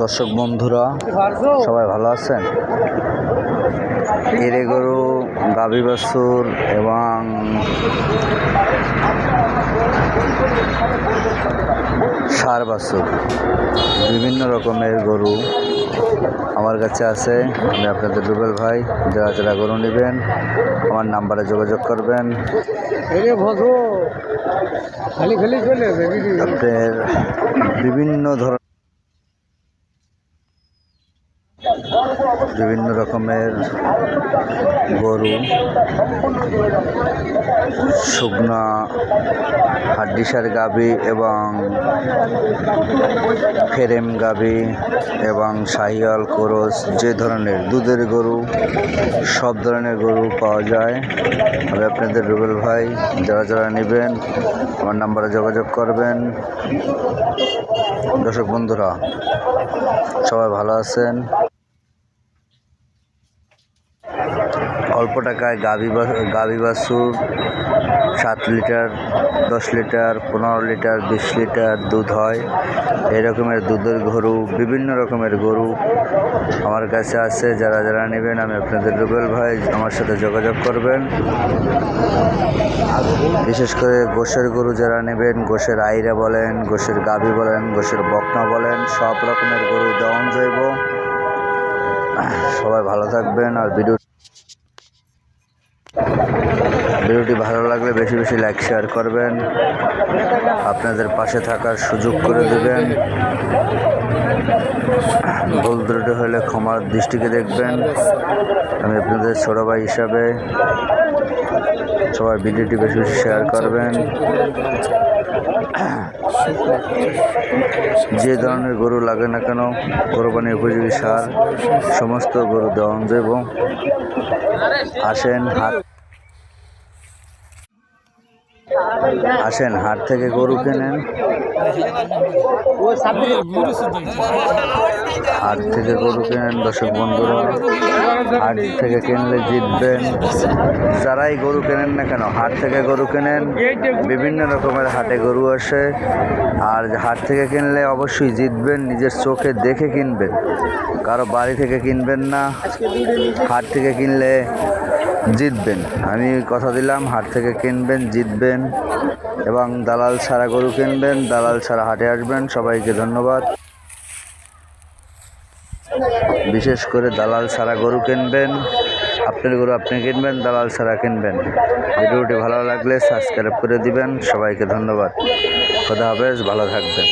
দর্শক বন্ধুরা সবাই ভালো আছেন। এরে গরু, গাভী বাছুর এবং ষাঁড় বাছুর বিভিন্ন রকমের গরু আমার কাছে আছে। আমি আপনাদের রুবেল ভাই। যারা যারা গরু নেবেন আমার নাম্বারে যোগাযোগ করবেন। আপনার বিভিন্ন রকমের গরু, শুকনা হাড্ডিসার গাভী এবং ফেরেম গাভী এবং শাহিওয়াল, কোরস, যে ধরনের দুধের গরু সব ধরনের গরু পাওয়া যায়। আমি আপনাদের রুবেল ভাই। যারা যারা নেবেন আমার নাম্বারে যোগাযোগ করবেন। দর্শক বন্ধুরা সবাই ভালো আছেন। অল্প টাকায় গাভী বাছুর 7 লিটার, 10 লিটার, 15 লিটার, 20 লিটার দুধ হয়। এই রকমের দুধের গরু, বিভিন্ন রকমের গরু আমার কাছে আছে। যারা যারা নেবেন আমি আপনাদের রুবেল ভাই, আমার সাথে যোগাযোগ করবেন। বিশেষ করে গোশের গরু যারা নেবেন, গোশের আইরা বলেন, গোশের গাভী বলেন, গোশের বকনা বলেন, সব রকমের গরু দেওয়া যাইব। সবাই ভালো থাকবেন। আর ভিডিওটি ভালো লাগলে বেশি বেশি লাইক শেয়ার করবেন। আপনাদের পাশে থাকার সুযোগ করে দেবেন। ভুল ত্রুটি হলে ক্ষমার দৃষ্টিকে দেখবেন। আমি আপনাদের ছোট ভাই হিসাবে সবাই ভিডিওটি বেশি বেশি শেয়ার করবেন। যে ধরনের গরু লাগে না কেন, কোরবানি উপযোগী সার সমস্ত গরু দেওয়া যাব। আসেন হাট থেকে গরু কেনেন। হাট থেকে গরু কেনেন দর্শক বন্ধুরা। হাট থেকে কিনলে জিতবেন। যারাই গরু কেনেন না কেন হাট থেকে গরু কেনেন। বিভিন্ন রকমের হাটে গরু আসে। আর হাট থেকে কিনলে অবশ্যই জিতবেন। নিজের চোখে দেখে কিনবেন, কারো বাড়ি থেকে কিনবেন না। হাট থেকে কিনলে জিতবেন। আমি কথা দিলাম, হাট থেকে কিনবেন, জিতবেন। এবং দালাল ছাড়া গরু কিনবেন, দালাল ছাড়া হাটে আসবেন। সবাইকে ধন্যবাদ। বিশেষ করে দালাল ছাড়া গরু কিনবেন। আপনার গরু আপনি কিনবেন, দালাল ছাড়া কিনবেন। ভিডিওটি ভালো লাগলে সাবস্ক্রাইব করে দিবেন। সবাইকে ধন্যবাদ। খোদা হাফেজ, ভালো থাকবেন।